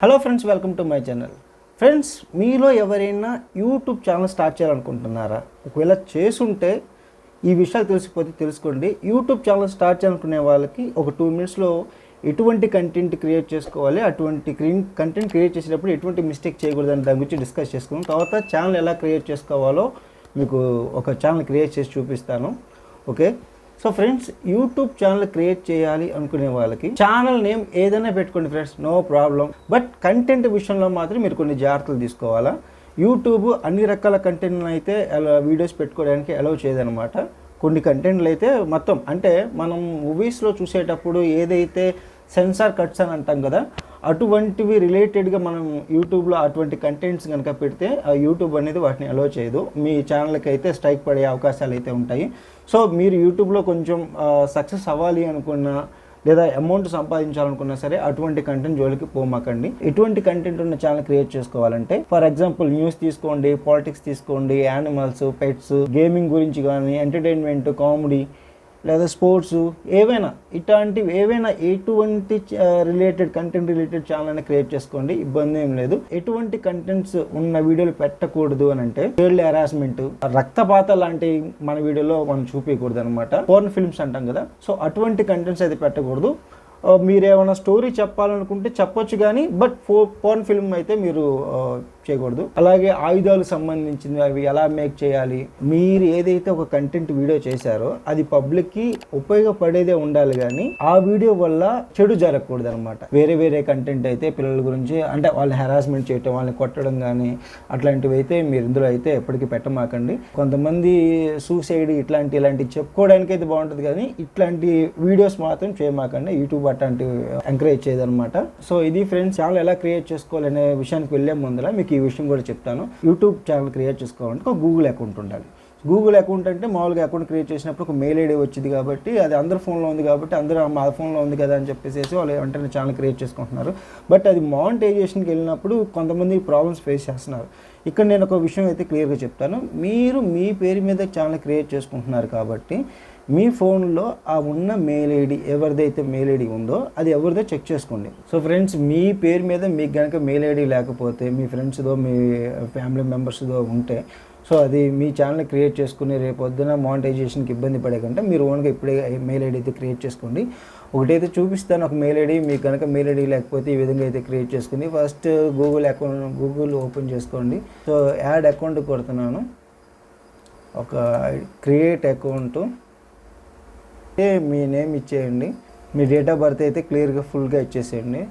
Hello friends, welcome to my channel. Friends, మీలో ఎవరైనా YouTube channel start చేయాలనుకుంటున్నారా? ఒకవేళ చేసుంటే ఈ విషయాలు తెలిసిపోతే తెలుసుకోండి. యూట్యూబ్ ఛానల్ స్టార్ట్ చేయాలనుకునే వాళ్ళకి ఒక 2 మినిట్స్లో ఎటువంటి కంటెంట్ క్రియేట్ చేసుకోవాలి, అటువంటి కంటెంట్ క్రియేట్ చేసేటప్పుడు ఎటువంటి మిస్టేక్ చేయకూడదని దాని గురించి డిస్కస్ చేసుకున్నాం. తర్వాత ఛానల్ ఎలా క్రియేట్ చేసుకోవాలో మీకు ఒక ఛానల్ క్రియేట్ చేసి చూపిస్తాను. Okay, so friends, YouTube channel create చేయాలి అనుకునే వాళ్ళకి ఛానల్ నేమ్ ఏదైనా పెట్టుకోండి friends, no problem. But content విషయంలో మాత్రం మీరు కొన్ని జాగ్రత్తలు తీసుకోవాలా. యూట్యూబ్ అన్ని రకాల కంటెంట్ అయితే వీడియోస్ పెట్టుకోవడానికి అలౌ చేయదనమాట. కొన్ని కంటెంట్లు అయితే మొత్తం అంటే మనం మూవీస్లో చూసేటప్పుడు ఏదైతే సెన్సార్ కట్స్ అని అంటాం కదా, అటువంటివి రిలేటెడ్గా మనం యూట్యూబ్లో అటువంటి కంటెంట్స్ కనుక పెడితే ఆ యూట్యూబ్ అనేది వాటిని అలో చేయదు. మీ ఛానల్కి అయితే స్ట్రైక్ పడే అవకాశాలు అయితే ఉంటాయి. సో మీరు యూట్యూబ్లో కొంచెం సక్సెస్ అవ్వాలి అనుకున్నా లేదా అమౌంట్ సంపాదించాలనుకున్నా సరే అటువంటి కంటెంట్ జోలికి పోమాకండి. ఎటువంటి కంటెంట్ ఉన్న ఛానల్ క్రియేట్ చేసుకోవాలంటే, ఫర్ ఎగ్జాంపుల్ న్యూస్ తీసుకోండి, పాలిటిక్స్ తీసుకోండి, యానిమల్స్, పెట్స్, గేమింగ్ గురించి కానీ, ఎంటర్టైన్మెంట్, కామెడీ లేదా స్పోర్ట్స్, ఏవైనా ఎటువంటి రిలేటెడ్ కంటెంట్ రిలేటెడ్ ఛానల్ అయినా క్రియేట్ చేసుకోండి, ఇబ్బంది ఏం లేదు. ఎటువంటి కంటెంట్స్ ఉన్న వీడియోలు పెట్టకూడదు అని అంటే చైల్డ్ హెరాస్మెంట్, రక్తపాత లాంటి మన వీడియోలో మనం చూపించకూడదు అనమాట. పోర్న్ ఫిల్మ్స్ అంటాం కదా, సో అటువంటి కంటెంట్స్ అయితే పెట్టకూడదు. మీరు ఏమైనా స్టోరీ చెప్పాలనుకుంటే చెప్పొచ్చు, కానీ బట్ పోర్న్ ఫిల్మ్ అయితే మీరు చేయకూడదు. అలాగే ఆయుధాలకు సంబంధించింది అవి ఎలా మేక్ చేయాలి, మీరు ఏదైతే ఒక కంటెంట్ వీడియో చేశారో అది పబ్లిక్కి ఉపయోగపడేదే ఉండాలి, కానీ ఆ వీడియో వల్ల చెడు జరగకూడదు అనమాట. వేరే కంటెంట్ అయితే పిల్లల గురించి అంటే వాళ్ళని హెరాస్మెంట్ చేయటం, వాళ్ళని కొట్టడం కానీ అట్లాంటివి అయితే మీరు ఇందులో అయితే ఎప్పటికీ పెట్టమాకండి. కొంతమంది సూసైడ్ ఇలాంటివి చెప్పుకోవడానికి అయితే బాగుంటుంది, కానీ ఇట్లాంటి వీడియోస్ మాత్రం చేయమాకండి. యూట్యూబ్ అట్లాంటివి ఎంకరేజ్ చేయదనమాట. సో ఇది ఫ్రెండ్స్, ఛానల్ ఎలా క్రియేట్ చేసుకోవాలనే విషయానికి వెళ్ళే ముందర మీకు ఈ విషయం కూడా చెప్తాను. యూట్యూబ్ ఛానల్ క్రియేట్ చేసుకోవాలంటే ఒక గూగుల్ అకౌంట్ ఉండాలి. గూగుల్ అకౌంట్ అంటే మామూలుగా అకౌంట్ క్రియేట్ చేసినప్పుడు ఒక మెయిల్ ఐడి వచ్చింది కాబట్టి అది అందరి ఫోన్లో ఉంది కాబట్టి అందరూ మా ఫోన్లో ఉంది కదా అని చెప్పేసి వాళ్ళు వెంటనే ఛానల్ క్రియేట్ చేసుకుంటున్నారు. బట్ అది మానిటైజేషన్కి వెళ్ళినప్పుడు కొంతమంది ప్రాబ్లమ్స్ ఫేస్ చేస్తున్నారు. ఇక్కడ నేను ఒక విషయం అయితే క్లియర్గా చెప్తాను. మీరు మీ పేరు మీద ఛానల్ క్రియేట్ చేసుకుంటున్నారు కాబట్టి మీ ఫోన్లో ఆ ఉన్న మెయిల్ ఐడి ఎవరిదైతే మెయిల్ ఐడి ఉందో అది ఎవరిదో చెక్ చేసుకోండి. సో ఫ్రెండ్స్, మీ పేరు మీద మీకు కనుక మెయిల్ ఐడి లేకపోతే మీ ఫ్రెండ్స్దో మీ ఫ్యామిలీ మెంబర్స్దో ఉంటే సో అది మీ ఛానల్ క్రియేట్ చేసుకుని రేపు పొద్దున మానిటైజేషన్కి ఇబ్బంది పడే కంటే మీరు ఓన్గా ఇప్పుడే మెయిల్ ఐడి అయితే క్రియేట్ చేసుకోండి. ఒకటైతే చూపిస్తాను ఒక మెయిల్ ఐడి. మీకు కనుక మెయిల్ ఐడి లేకపోతే ఈ విధంగా అయితే క్రియేట్ చేసుకుని ఫస్ట్ గూగుల్ ఓపెన్ చేసుకోండి. సో యాడ్ అకౌంట్ కొడుతున్నాను. ఒక క్రియేట్ అకౌంట్, మీ నేమ్ ఇచ్చేయండి, మీ డేట్ ఆఫ్ బర్త్ అయితే క్లియర్గా ఫుల్గా ఇచ్చేసేయండి.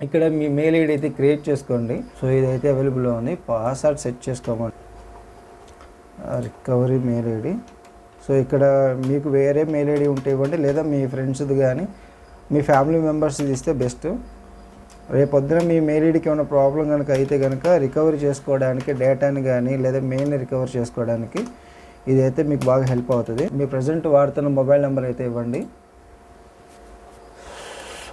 ఇక్కడ మీ మెయిల్ ఐడి అయితే క్రియేట్ చేసుకోండి. సో ఇదైతే అవైలబుల్లో ఉంది. పాస్వర్డ్ సెట్ చేసుకోమని రికవరీ మెయిల్ ఐడి. సో ఇక్కడ మీకు వేరే మెయిల్ ఐడి ఉంటే ఇవ్వండి, లేదా మీ ఫ్రెండ్స్ది కానీ మీ ఫ్యామిలీ మెంబర్స్ది ఇస్తే బెస్ట్. రేపొద్దున మీ మెయిల్ ఐడికి ఏమైనా ప్రాబ్లం కనుక అయితే కనుక రికవరీ చేసుకోవడానికి, డేటాని కానీ లేదా మెయిల్ని రికవర్ చేసుకోవడానికి ఇదైతే మీకు బాగా హెల్ప్ అవుతుంది. మీ ప్రజెంట్ వాడుతున్న మొబైల్ నెంబర్ అయితే ఇవ్వండి.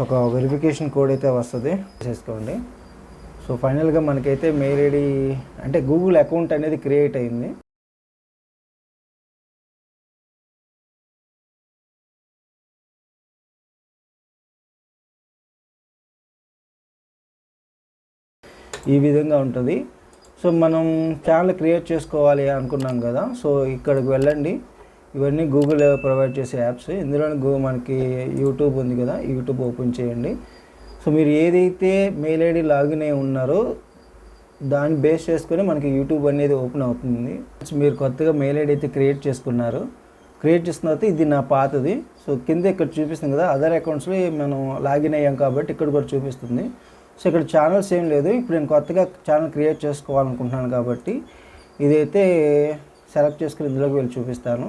ఒక వెరిఫికేషన్ కోడ్ అయితే వస్తుంది, చేసుకోండి. సో ఫైనల్గా మనకైతే మెయిల్ ఐడి అంటే గూగుల్ అకౌంట్ అనేది క్రియేట్ అయింది. ఈ విధంగా ఉంటుంది. సో మనం ఛానల్ క్రియేట్ చేసుకోవాలి అనుకున్నాం కదా, సో ఇక్కడికి వెళ్ళండి. ఇవన్నీ గూగుల్ ప్రొవైడ్ చేసే యాప్స్. ఇందులో మనకి యూట్యూబ్ ఉంది కదా, యూట్యూబ్ ఓపెన్ చేయండి. సో మీరు ఏదైతే మెయిల్ ఐడి లాగిన్ అయి ఉన్నారో దాన్ని బేస్ చేసుకొని మనకి యూట్యూబ్ అనేది ఓపెన్ అవుతుంది. మీరు కొత్తగా మెయిల్ ఐడి అయితే క్రియేట్ చేసుకున్నారు. క్రియేట్ చేసుకున్న తర్వాత ఇది నా పాతది. సో కింద ఇక్కడ చూపిస్తుంది కదా, అదర్ అకౌంట్స్లో మనం లాగిన్ అయ్యాం కాబట్టి ఇక్కడ కూడా చూపిస్తుంది. సో ఇక్కడ ఛానల్స్ ఏం లేదు. ఇప్పుడు నేను కొత్తగా ఛానల్ క్రియేట్ చేసుకోవాలనుకుంటున్నాను కాబట్టి ఇదైతే సెలెక్ట్ చేసుకుని ఇందులోకి వెళ్ళి చూపిస్తాను.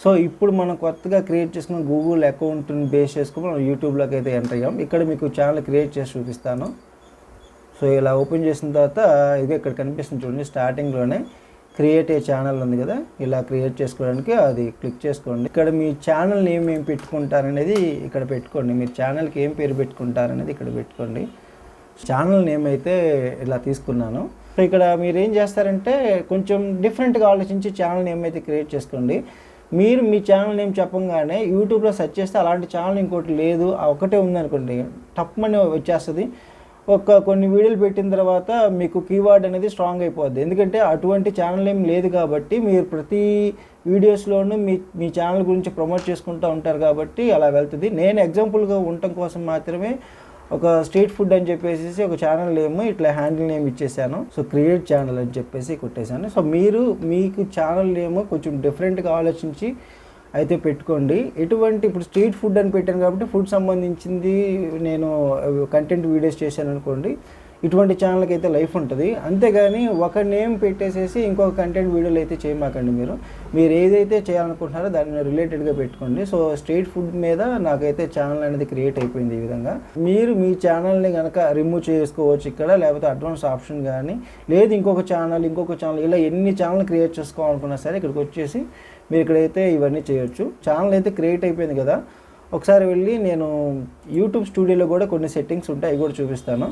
సో ఇప్పుడు మనం కొత్తగా క్రియేట్ చేసుకున్న గూగుల్ అకౌంట్ని బేస్ చేసుకుని మనం యూట్యూబ్లోకి అయితే ఎంటర్ అయ్యాం. ఇక్కడ మీకు ఛానల్ క్రియేట్ చేసి చూపిస్తాను. సో ఇలా ఓపెన్ చేసిన తర్వాత ఇది ఇక్కడ కనిపిస్తుంది చూడండి, స్టార్టింగ్లోనే క్రియేట్ ఏ ఛానల్ ఉంది కదా, ఇలా క్రియేట్ చేసుకోవడానికి అది క్లిక్ చేసుకోండి. ఇక్కడ మీ ఛానల్ నేమ్ ఏం పెట్టుకుంటారనేది ఇక్కడ పెట్టుకోండి. మీరు ఛానల్కి ఏం పేరు పెట్టుకుంటారనేది ఇక్కడ పెట్టుకోండి. ఛానల్ నేమ్ అయితే ఇలా తీసుకున్నాను. సో ఇక్కడ మీరు ఏం చేస్తారంటే కొంచెం డిఫరెంట్గా ఆలోచించి ఛానల్ నేమ్ అయితే క్రియేట్ చేసుకోండి. మీరు మీ ఛానల్ నేమ్ చెప్పంగానే యూట్యూబ్లో సెర్చ్ చేస్తే అలాంటి ఛానల్ ఇంకోటి లేదు, ఆ ఒక్కటే ఉందనుకోండి, టప్మని వచ్చేస్తుంది. కొన్ని వీడియోలు పెట్టిన తర్వాత మీకు కీవర్డ్ అనేది స్ట్రాంగ్ అయిపోద్ది. ఎందుకంటే అటువంటి ఛానల్ ఏం లేదు కాబట్టి మీరు ప్రతి వీడియోస్లోనూ మీ ఛానల్ గురించి ప్రమోట్ చేసుకుంటూ ఉంటారు కాబట్టి అలా వెళ్తుంది. నేను ఎగ్జాంపుల్గా ఉండటం కోసం మాత్రమే ఒక స్ట్రీట్ ఫుడ్ అని చెప్పేసి ఒక ఛానల్ నేమ్ ఇట్లా హ్యాండిల్ నేమ్ ఇచ్చేసాను. సో క్రియేట్ ఛానల్ అని చెప్పేసి కొట్టేశాను. సో మీకు ఛానల్ నేమ్ కొంచెం డిఫరెంట్గా ఆలోచించి అయితే పెట్టుకోండి. ఇప్పుడు స్ట్రీట్ ఫుడ్ అని పెట్టాను కాబట్టి ఫుడ్ సంబంధించింది నేను కంటెంట్ వీడియోస్ చేశాను అనుకోండి, ఇటువంటి ఛానల్కి అయితే లైఫ్ ఉంటుంది. అంతేగాని ఒక నేమ్ పెట్టేసేసి ఇంకొక కంటెంట్ వీడియోలు అయితే చేయమాకండి. మీరు ఏదైతే చేయాలనుకుంటున్నారో దాన్ని రిలేటెడ్గా పెట్టుకోండి. సో స్ట్రీట్ ఫుడ్ మీద నాకైతే ఛానల్ అనేది క్రియేట్ అయిపోయింది. ఈ విధంగా మీరు మీ ఛానల్ని కనుక రిమూవ్ చేసుకోవచ్చు ఇక్కడ, లేకపోతే అడ్వాన్స్ ఆప్షన్ కానీ, లేదు ఇంకొక ఛానల్ ఇలా ఎన్ని ఛానల్ క్రియేట్ చేసుకోవాలనుకున్నా సరే ఇక్కడికి వచ్చేసి మీరు ఇక్కడైతే ఇవన్నీ చేయొచ్చు. ఛానల్ అయితే క్రియేట్ అయిపోయింది కదా, ఒకసారి వెళ్ళి నేను యూట్యూబ్ స్టూడియోలో కూడా కొన్ని సెట్టింగ్స్ ఉంటాయి, అవి కూడా చూపిస్తాను.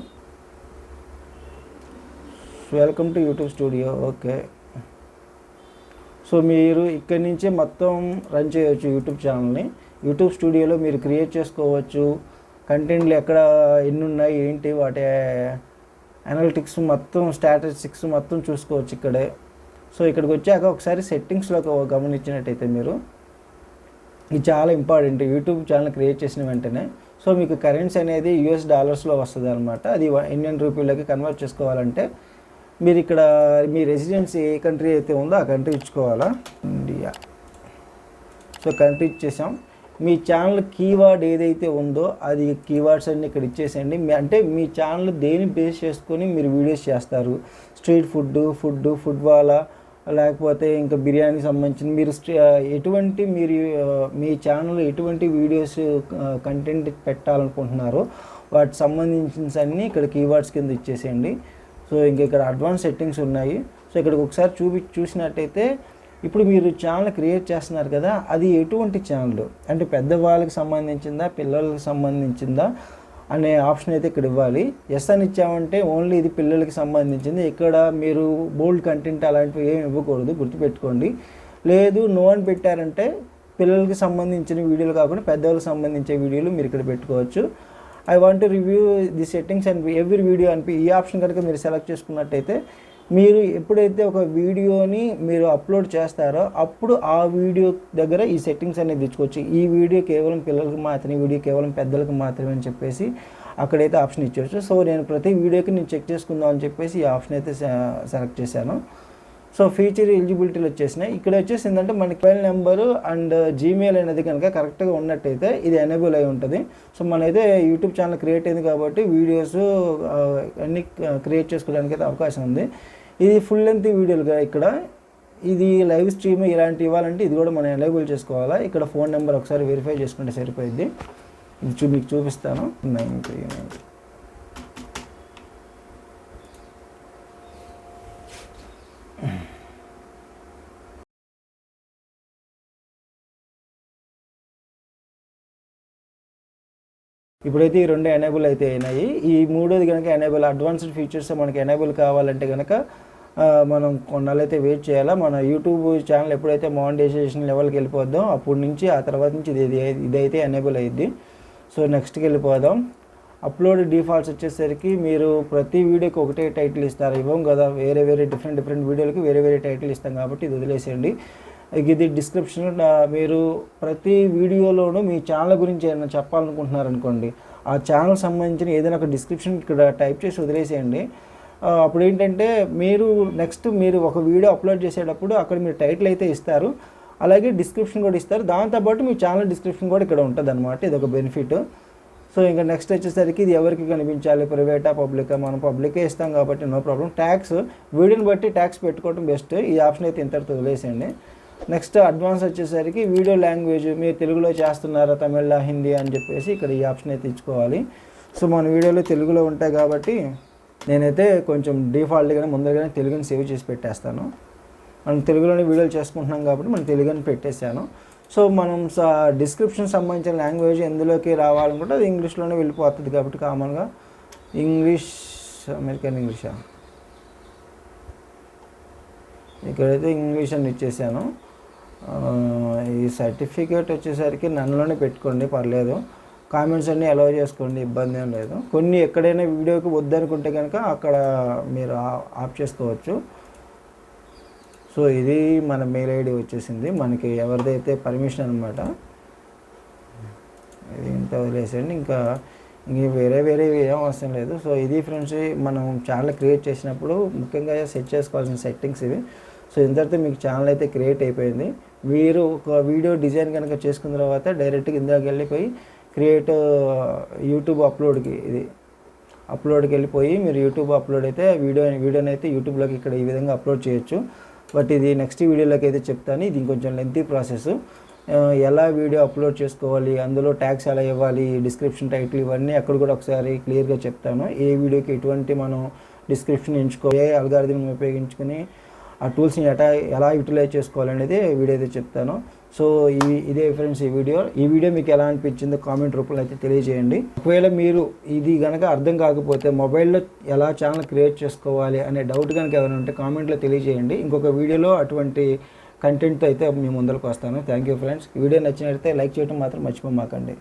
Welcome to YouTube studio. Okay, so మీరు ఇక్కడి నుంచే మొత్తం రన్ చేయవచ్చు యూట్యూబ్ ఛానల్ని. యూట్యూబ్ స్టూడియోలో మీరు క్రియేట్ చేసుకోవచ్చు. కంటెంట్లు ఎక్కడ ఎన్ని ఉన్నాయి ఏంటి వాటి అనలిటిక్స్ మొత్తం, స్టాటిస్టిక్స్ మొత్తం చూసుకోవచ్చు ఇక్కడే. సో ఇక్కడికి వచ్చాక ఒకసారి సెట్టింగ్స్లో గమనించినట్టయితే మీరు, ఇది చాలా ఇంపార్టెంట్ యూట్యూబ్ ఛానల్ క్రియేట్ చేసిన వెంటనే. సో మీకు కరెన్సీ అనేది US డాలర్స్లో వస్తుంది అనమాట. అది ఇండియన్ రూపీలోకి కన్వర్ట్ చేసుకోవాలంటే మీరు ఇక్కడ మీ రెసిడెన్సీ ఏ కంట్రీ అయితే ఉందో ఆ కంట్రీ ఇచ్చుకోవాలా. ఇండియా. సో కంట్రీ ఇచ్చేసాం. మీ ఛానల్ కీవర్డ్ ఏదైతే ఉందో అది కీవర్డ్స్ అన్నీ ఇక్కడ ఇచ్చేసేయండి. అంటే మీ ఛానల్ దేని బేస్ చేసుకొని మీరు వీడియోస్ చేస్తారు, స్ట్రీట్ ఫుడ్ వాలా, లేకపోతే ఇంకా బిర్యానీ సంబంధించిన మీరు మీ ఛానల్ ఎటువంటి వీడియోస్ కంటెంట్ పెట్టాలనుకుంటున్నారో వాటికి సంబంధించిన అన్నీ ఇక్కడ కీవర్డ్స్ కింద ఇచ్చేసేయండి. సో ఇక్కడ అడ్వాన్స్ సెట్టింగ్స్ ఉన్నాయి. సో ఇక్కడికి ఒకసారి చూసినట్టయితే ఇప్పుడు మీరు ఛానల్ క్రియేట్ చేస్తున్నారు కదా, అది ఎటువంటి ఛానల్ అంటే పెద్దవాళ్ళకి సంబంధించిందా పిల్లలకి సంబంధించిందా అనే ఆప్షన్ అయితే ఇక్కడ ఇవ్వాలి. ఎస్ అని ఇచ్చామంటే ఓన్లీ ఇది పిల్లలకి సంబంధించింది. ఇక్కడ మీరు బోల్డ్ కంటెంట్ అలాంటివి ఏమి ఇవ్వకూడదు, గుర్తుపెట్టుకోండి. లేదు నో అని పెట్టారంటే పిల్లలకి సంబంధించిన వీడియోలు కాకుండా పెద్దవాళ్ళకి సంబంధించే వీడియోలు మీరు ఇక్కడ పెట్టుకోవచ్చు. I want to review the settings and every video అని ఈ ఆప్షన్ కనుక మీరు సెలెక్ట్ చేసుకున్నట్టయితే మీరు ఎప్పుడైతే ఒక వీడియోని మీరు అప్లోడ్ చేస్తారో అప్పుడు ఆ వీడియో దగ్గర ఈ సెట్టింగ్స్ అనేది తెచ్చుకోవచ్చు. ఈ వీడియో కేవలం పిల్లలకి మాత్రమే, వీడియో కేవలం పెద్దలకు మాత్రమే అని చెప్పేసి అక్కడైతే ఆప్షన్ ఇచ్చేవచ్చు. సో నేను ప్రతి వీడియోకి నేను చెక్ చేసుకుందాం అని చెప్పేసి ఈ ఆప్షన్ అయితే సెలెక్ట్ చేశాను. సో ఫీచర్ ఎలిజిబిలిటీలు వచ్చేసినాయి. ఇక్కడ వచ్చేసి ఏంటంటే మనకి మొబైల్ నెంబరు అండ్ జీమెయిల్ అనేది కనుక కరెక్ట్గా ఉన్నట్టయితే ఇది ఎనేబుల్ అయి ఉంటుంది. సో మనైతే యూట్యూబ్ ఛానల్ క్రియేట్ అయింది కాబట్టి వీడియోస్ అన్నీ క్రియేట్ చేసుకోవడానికి అయితే అవకాశం ఉంది. ఇది ఫుల్ లెంత్ వీడియోలుగా ఇక్కడ ఇది లైవ్ స్ట్రీమ్ ఇలాంటివి ఇవ్వాలంటే ఇది కూడా మనం ఎనేబుల్ చేసుకోవాలా. ఇక్కడ ఫోన్ నెంబర్ ఒకసారి వెరిఫై చేసుకుంటే సరిపోయింది. ఇది మీకు చూపిస్తాను. 939 ఇప్పుడైతే ఈ రెండు ఎనేబుల్ అయితే అయినాయి. ఈ మూడోది కనుక ఎనేబుల్ అడ్వాన్స్డ్ ఫీచర్స్ మనకి ఎనేబుల్ కావాలంటే కనుక మనం కొన్నాళ్ళైతే వెయిట్ చేయాలా. మన యూట్యూబ్ ఛానల్ ఎప్పుడైతే మానిటైజేషన్ లెవెల్కి వెళ్ళిపోద్దాం అప్పటి నుంచి ఆ తర్వాత నుంచి ఇదైతే ఎనేబుల్ అయ్యిద్ది. సో నెక్స్ట్కి వెళ్ళిపోదాం. అప్లోడ్ డిఫాల్ట్స్ వచ్చేసరికి మీరు ప్రతి వీడియోకి ఒకటే టైటిల్ ఇస్తారు, ఇవ్వం కదా. వేరే డిఫరెంట్ వీడియోలకి వేరే టైటిల్ ఇస్తాం కాబట్టి ఇది వదిలేసేయండి. ఇది డిస్క్రిప్షన్. మీరు ప్రతి వీడియోలోనూ మీ ఛానల్ గురించి ఏమైనా చెప్పాలనుకుంటున్నారనుకోండి, ఆ ఛానల్ సంబంధించిన ఏదైనా ఒక డిస్క్రిప్షన్ ఇక్కడ టైప్ చేసి వదిలేసేయండి. అప్పుడు ఏంటంటే మీరు ఒక వీడియో అప్లోడ్ చేసేటప్పుడు అక్కడ మీరు టైటిల్ అయితే ఇస్తారు, అలాగే డిస్క్రిప్షన్ కూడా ఇస్తారు. దాంతోపాటు మీ ఛానల్ డిస్క్రిప్షన్ కూడా ఇక్కడ ఉంటుంది అనమాట. ఇది ఒక బెనిఫిట్. సో ఇంకా నెక్స్ట్ వచ్చేసరికి ఇది ఎవరికి కనిపించాలి, ప్రైవేటా పబ్లికా, మనం పబ్లికే ఇస్తాం కాబట్టి నో ప్రాబ్లం. ట్యాక్స్ వీడియోని బట్టి ట్యాక్స్ పెట్టుకోవడం బెస్ట్. ఈ ఆప్షన్ అయితే ఇంతటితో వదిలేసేయండి. నెక్స్ట్ అడ్వాన్స్ వచ్చేసరికి వీడియో లాంగ్వేజ్ మీరు తెలుగులో చేస్తున్నారా తమిళ హిందీ అని చెప్పేసి ఇక్కడ ఈ ఆప్షన్ అయితే ఇచ్చుకోవాలి. సో మన వీడియోలో తెలుగులో ఉంటాయి కాబట్టి నేనైతే కొంచెం డిఫాల్ట్గానే ముందరగానే తెలుగుని సేవ్ చేసి పెట్టేస్తాను. మనం తెలుగులోనే వీడియోలు చేసుకుంటున్నాం కాబట్టి మనం తెలుగుని పెట్టేశాను. సో మనం డిస్క్రిప్షన్ సంబంధించిన లాంగ్వేజ్ ఎందులోకి రావాలనుకుంటే అది ఇంగ్లీష్లోనే వెళ్ళిపోతుంది కాబట్టి కామన్గా ఇంగ్లీష్, అమెరికన్ ఇంగ్లీషా, ఇక్కడైతే ఇంగ్లీష్ అని ఇచ్చేసాను. ఈ సర్టిఫికేట్ వచ్చేసరికి నన్నులోనే పెట్టుకోండి, పర్లేదు. కామెంట్స్ అన్నీ అలౌ చేసుకోండి, ఇబ్బంది ఏం లేదు. కొన్ని ఎక్కడైనా వీడియోకి వద్దనుకుంటే కనుక అక్కడ మీరు ఆఫ్ చేసుకోవచ్చు. సో ఇది మన మెయిల్ ఐడి వచ్చేసింది, మనకి ఎవరిదైతే పర్మిషన్ అనమాట. ఇది ఇంత వదిలేసండి, ఇంకా వేరే ఏం అవసరం లేదు. సో ఇది ఫ్రెండ్స్, మనం ఛానల్ క్రియేట్ చేసినప్పుడు ముఖ్యంగా సెట్ చేసుకోవాల్సిన సెట్టింగ్స్ ఇవి. సో ఇంతటితో మీకు ఛానల్ అయితే క్రియేట్ అయిపోయింది. మీరు ఒక వీడియో డిజైన్ కనుక చేసుకున్న తర్వాత డైరెక్ట్గా ఇందాక వెళ్ళిపోయి క్రియేట్ యూట్యూబ్ అప్లోడ్కి, ఇది అప్లోడ్కి వెళ్ళిపోయి మీరు యూట్యూబ్ అప్లోడ్ అయితే వీడియోని అయితే యూట్యూబ్లోకి ఇక్కడ ఈ విధంగా అప్లోడ్ చేయొచ్చు. బట్ ఇది నెక్స్ట్ వీడియోలోకి అయితే చెప్తాను. ఇది ఇంకొంచెం లెంతీ ప్రాసెస్. ఎలా వీడియో అప్లోడ్ చేసుకోవాలి, అందులో ట్యాగ్స్ ఎలా ఇవ్వాలి, డిస్క్రిప్షన్ టైటిల్, ఇవన్నీ అక్కడ కూడా ఒకసారి క్లియర్గా చెప్తాను. ఏ వీడియోకి ఎటువంటి మనం డిస్క్రిప్షన్ ఎంచుకోవాలి, ఏ అల్గారిథం ఉపయోగించుకొని ఆ టూల్స్ని ఎలా యూటిలైజ్ చేసుకోవాలనేది వీడియో అయితే చెప్తాను. సో ఇదే ఫ్రెండ్స్ ఈ వీడియో మీకు ఎలా అనిపించిందో కామెంట్ రూపంలో అయితే తెలియజేయండి. ఒకవేళ మీరు ఇది కనుక అర్థం కాకపోతే మొబైల్లో ఎలా ఛానల్ క్రియేట్ చేసుకోవాలి అనే డౌట్ కనుక ఎవరైనా ఉంటే కామెంట్లో తెలియజేయండి. ఇంకొక వీడియోలో అటువంటి కంటెంట్తో అయితే మీ ముందరకు వస్తాను. Thank you friends. ఈ వీడియో నచ్చినట్లయితే లైక్ చేయడం మాత్రం మర్చిపోమాకండి.